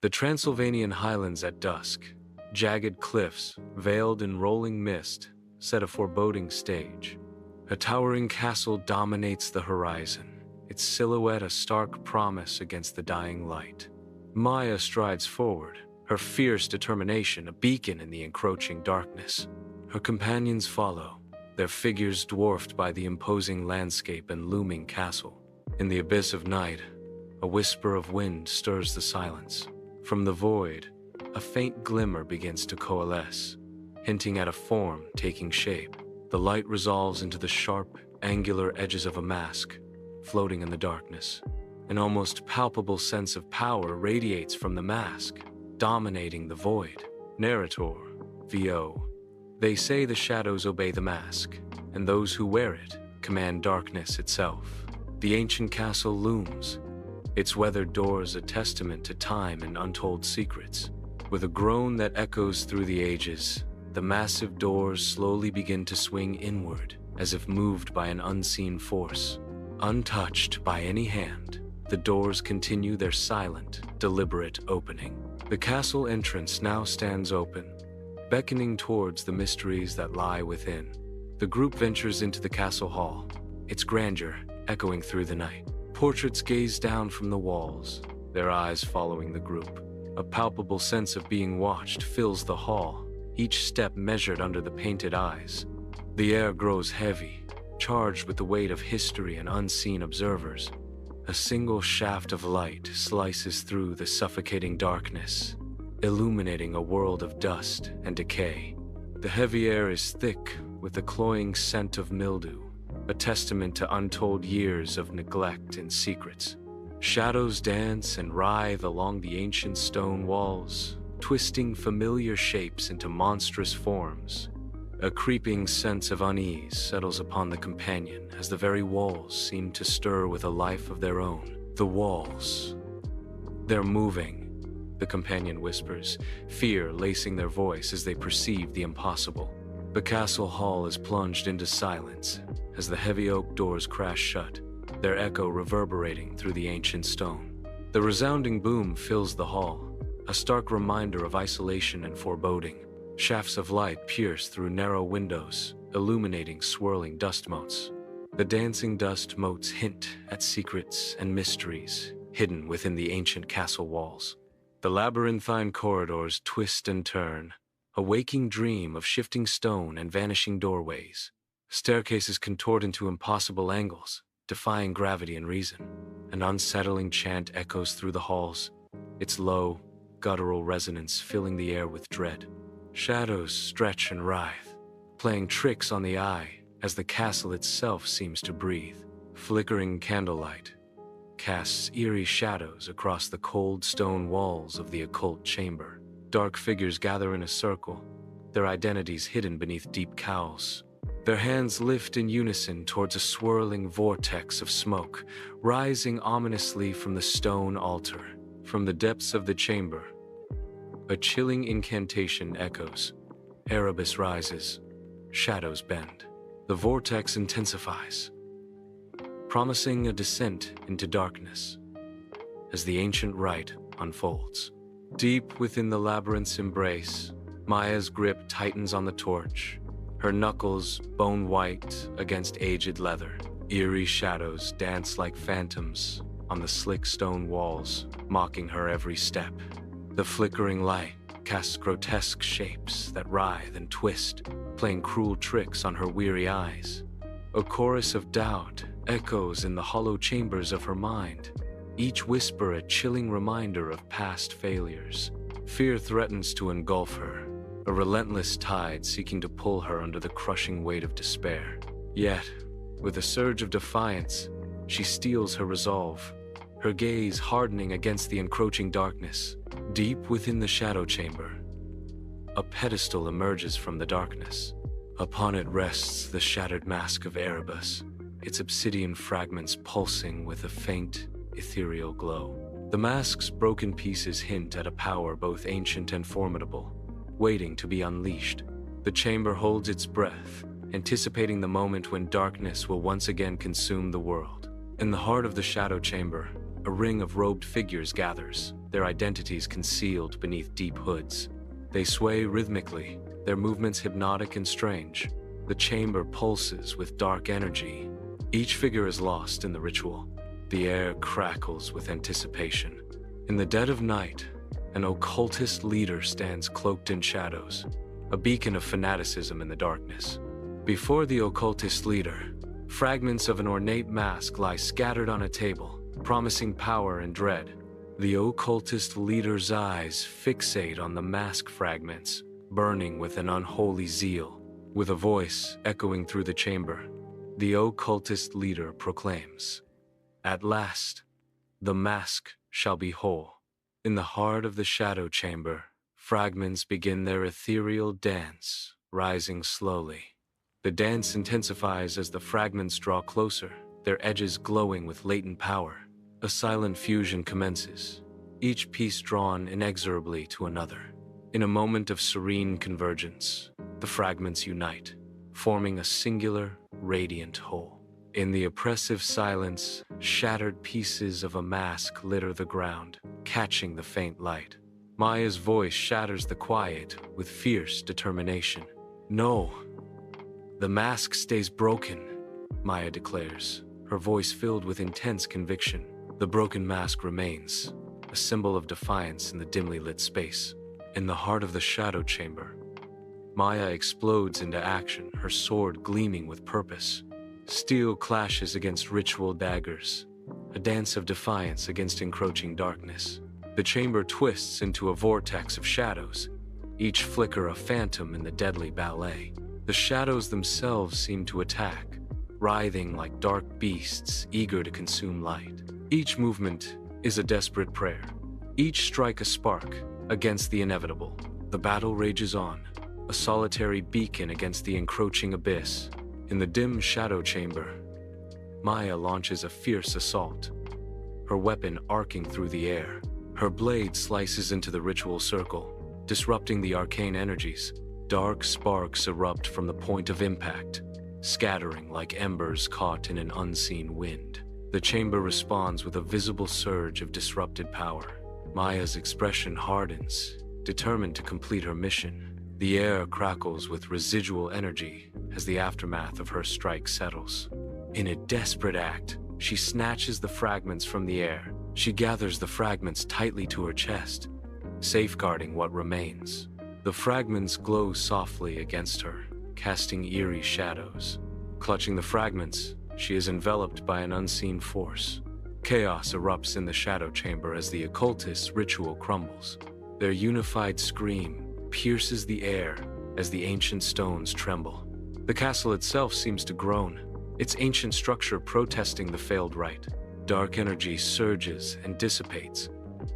The Transylvanian highlands at dusk, jagged cliffs, veiled in rolling mist, set a foreboding stage. A towering castle dominates the horizon, its silhouette a stark promise against the dying light. Maya strides forward, her fierce determination a beacon in the encroaching darkness. Her companions follow, their figures dwarfed by the imposing landscape and looming castle. In the abyss of night, a whisper of wind stirs the silence. From the void, a faint glimmer begins to coalesce, hinting at a form taking shape. The light resolves into the sharp, angular edges of a mask, floating in the darkness. An almost palpable sense of power radiates from the mask, dominating the void. Narrator, VO. They say the shadows obey the mask, and those who wear it command darkness itself. The ancient castle looms, its weathered doors a testament to time and untold secrets. With a groan that echoes through the ages, the massive doors slowly begin to swing inward, as if moved by an unseen force. Untouched by any hand, the doors continue their silent, deliberate opening. The castle entrance now stands open, beckoning towards the mysteries that lie within. The group ventures into the castle hall, its grandeur echoing through the night. Portraits gaze down from the walls, their eyes following the group. A palpable sense of being watched fills the hall, each step measured under the painted eyes. The air grows heavy, charged with the weight of history and unseen observers. A single shaft of light slices through the suffocating darkness, illuminating a world of dust and decay. The heavy air is thick with the cloying scent of mildew, a testament to untold years of neglect and secrets. Shadows dance and writhe along the ancient stone walls, twisting familiar shapes into monstrous forms. A creeping sense of unease settles upon the companion as the very walls seem to stir with a life of their own. The walls. They're moving, the companion whispers, fear lacing their voice as they perceive the impossible. The castle hall is plunged into silence as the heavy oak doors crash shut, their echo reverberating through the ancient stone. The resounding boom fills the hall, a stark reminder of isolation and foreboding. Shafts of light pierce through narrow windows, illuminating swirling dust motes. The dancing dust motes hint at secrets and mysteries hidden within the ancient castle walls. The labyrinthine corridors twist and turn, a waking dream of shifting stone and vanishing doorways. Staircases contort into impossible angles, defying gravity and reason. An unsettling chant echoes through the halls, its low, guttural resonance filling the air with dread. Shadows stretch and writhe, playing tricks on the eye as the castle itself seems to breathe. Flickering candlelight casts eerie shadows across the cold stone walls of the occult chamber. Dark figures gather in a circle, their identities hidden beneath deep cowls. Their hands lift in unison towards a swirling vortex of smoke, rising ominously from the stone altar. From the depths of the chamber, a chilling incantation echoes. Erebus rises, shadows bend. The vortex intensifies, promising a descent into darkness as the ancient rite unfolds. Deep within the labyrinth's embrace, Maya's grip tightens on the torch, her knuckles bone-white against aged leather. Eerie shadows dance like phantoms on the slick stone walls, mocking her every step. The flickering light casts grotesque shapes that writhe and twist, playing cruel tricks on her weary eyes. A chorus of doubt echoes in the hollow chambers of her mind, each whisper a chilling reminder of past failures. Fear threatens to engulf her, a relentless tide seeking to pull her under the crushing weight of despair. Yet, with a surge of defiance, she steels her resolve, her gaze hardening against the encroaching darkness. Deep within the shadow chamber, a pedestal emerges from the darkness. Upon it rests the shattered mask of Erebus, its obsidian fragments pulsing with a faint, ethereal glow. The mask's broken pieces hint at a power both ancient and formidable, waiting to be unleashed. The chamber holds its breath, anticipating the moment when darkness will once again consume the world. In the heart of the shadow chamber, a ring of robed figures gathers, their identities concealed beneath deep hoods. They sway rhythmically, their movements hypnotic and strange. The chamber pulses with dark energy. Each figure is lost in the ritual. The air crackles with anticipation. In the dead of night, an occultist leader stands cloaked in shadows, a beacon of fanaticism in the darkness. Before the occultist leader, fragments of an ornate mask lie scattered on a table, promising power and dread. The occultist leader's eyes fixate on the mask fragments, burning with an unholy zeal. With a voice echoing through the chamber, the occultist leader proclaims, "At last, the mask shall be whole." In the heart of the shadow chamber, fragments begin their ethereal dance, rising slowly. The dance intensifies as the fragments draw closer, their edges glowing with latent power. A silent fusion commences, each piece drawn inexorably to another. In a moment of serene convergence, the fragments unite, forming a singular, radiant whole. In the oppressive silence, shattered pieces of a mask litter the ground, catching the faint light. Maya's voice shatters the quiet with fierce determination. "No, the mask stays broken," Maya declares, her voice filled with intense conviction. The broken mask remains, a symbol of defiance in the dimly lit space. In the heart of the shadow chamber, Maya explodes into action, her sword gleaming with purpose. Steel clashes against ritual daggers, a dance of defiance against encroaching darkness. The chamber twists into a vortex of shadows, each flicker a phantom in the deadly ballet. The shadows themselves seem to attack, writhing like dark beasts eager to consume light. Each movement is a desperate prayer, each strike a spark against the inevitable. The battle rages on, a solitary beacon against the encroaching abyss. In the dim shadow chamber, Maya launches a fierce assault, her weapon arcing through the air. Her blade slices into the ritual circle, disrupting the arcane energies. Dark sparks erupt from the point of impact, scattering like embers caught in an unseen wind. The chamber responds with a visible surge of disrupted power. Maya's expression hardens, determined to complete her mission. The air crackles with residual energy as the aftermath of her strike settles. In a desperate act, she snatches the fragments from the air. She gathers the fragments tightly to her chest, safeguarding what remains. The fragments glow softly against her, casting eerie shadows. Clutching the fragments, she is enveloped by an unseen force. Chaos erupts in the shadow chamber as the occultist's ritual crumbles. Their unified scream pierces the air as the ancient stones tremble. The castle itself seems to groan, its ancient structure protesting the failed rite. Dark energy surges and dissipates,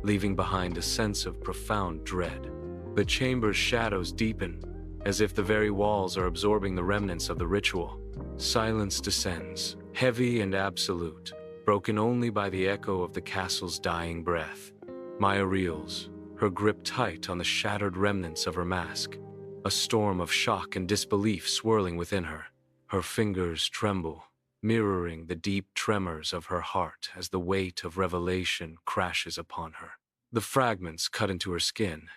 leaving behind a sense of profound dread. The chamber's shadows deepen, as if the very walls are absorbing the remnants of the ritual. Silence descends, heavy and absolute, broken only by the echo of the castle's dying breath. Maya reels, her grip tight on the shattered remnants of her mask, a storm of shock and disbelief swirling within her. Her fingers tremble, mirroring the deep tremors of her heart as the weight of revelation crashes upon her. The fragments cut into her skin,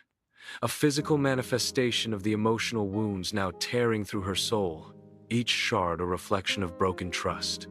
a physical manifestation of the emotional wounds now tearing through her soul, each shard a reflection of broken trust,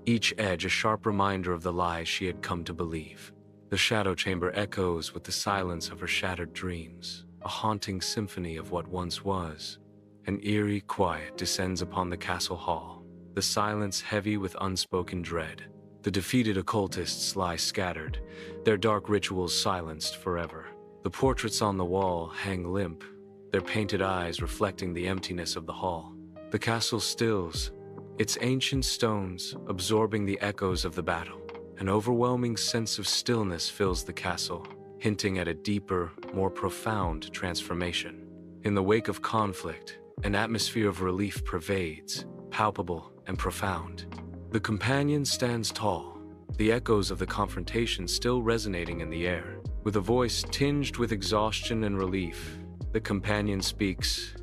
each edge a sharp reminder of the lies she had come to believe. The shadow chamber echoes with the silence of her shattered dreams, a haunting symphony of what once was. An eerie quiet descends upon the castle hall, the silence heavy with unspoken dread. The defeated occultists lie scattered, their dark rituals silenced forever. The portraits on the wall hang limp, their painted eyes reflecting the emptiness of the hall. The castle stills, its ancient stones absorbing the echoes of the battle. An overwhelming sense of stillness fills the castle, hinting at a deeper, more profound transformation. In the wake of conflict, an atmosphere of relief pervades, palpable and profound. The companion stands tall, the echoes of the confrontation still resonating in the air. With a voice tinged with exhaustion and relief, the companion speaks,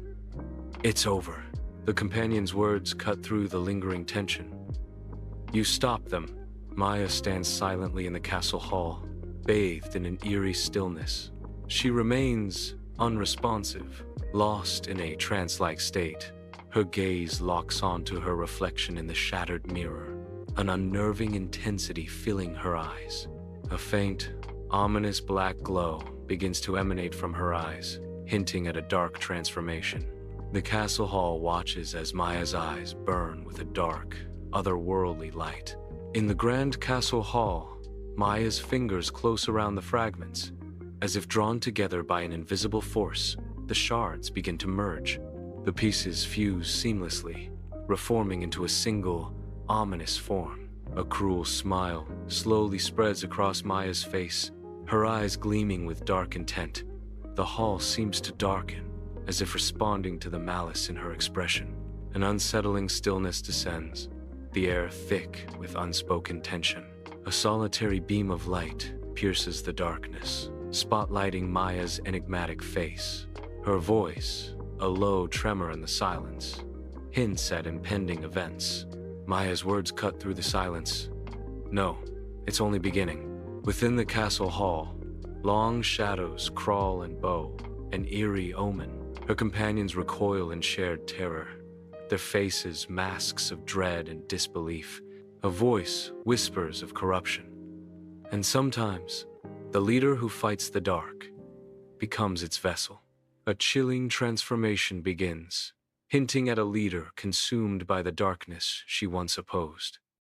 "It's over." The companion's words cut through the lingering tension. "You stopped them." Maya stands silently in the castle hall, bathed in an eerie stillness. She remains unresponsive, lost in a trance-like state. Her gaze locks onto her reflection in the shattered mirror, an unnerving intensity filling her eyes. A faint, ominous black glow begins to emanate from her eyes, hinting at a dark transformation. The castle hall watches as Maya's eyes burn with a dark, otherworldly light. In the grand castle hall, Maya's fingers close around the fragments. As if drawn together by an invisible force, the shards begin to merge. The pieces fuse seamlessly, reforming into a single, ominous form. A cruel smile slowly spreads across Maya's face, her eyes gleaming with dark intent. The hall seems to darken, as if responding to the malice in her expression. An unsettling stillness descends, the air thick with unspoken tension. A solitary beam of light pierces the darkness, spotlighting Maya's enigmatic face. Her voice, a low tremor in the silence, hints at impending events. Maya's words cut through the silence. No, it's only beginning. Within the castle hall, long shadows crawl and bow, an eerie omen. Her companions recoil in shared terror, their faces masks of dread and disbelief. A voice whispers of corruption. And sometimes, the leader who fights the dark becomes its vessel. A chilling transformation begins, hinting at a leader consumed by the darkness she once opposed.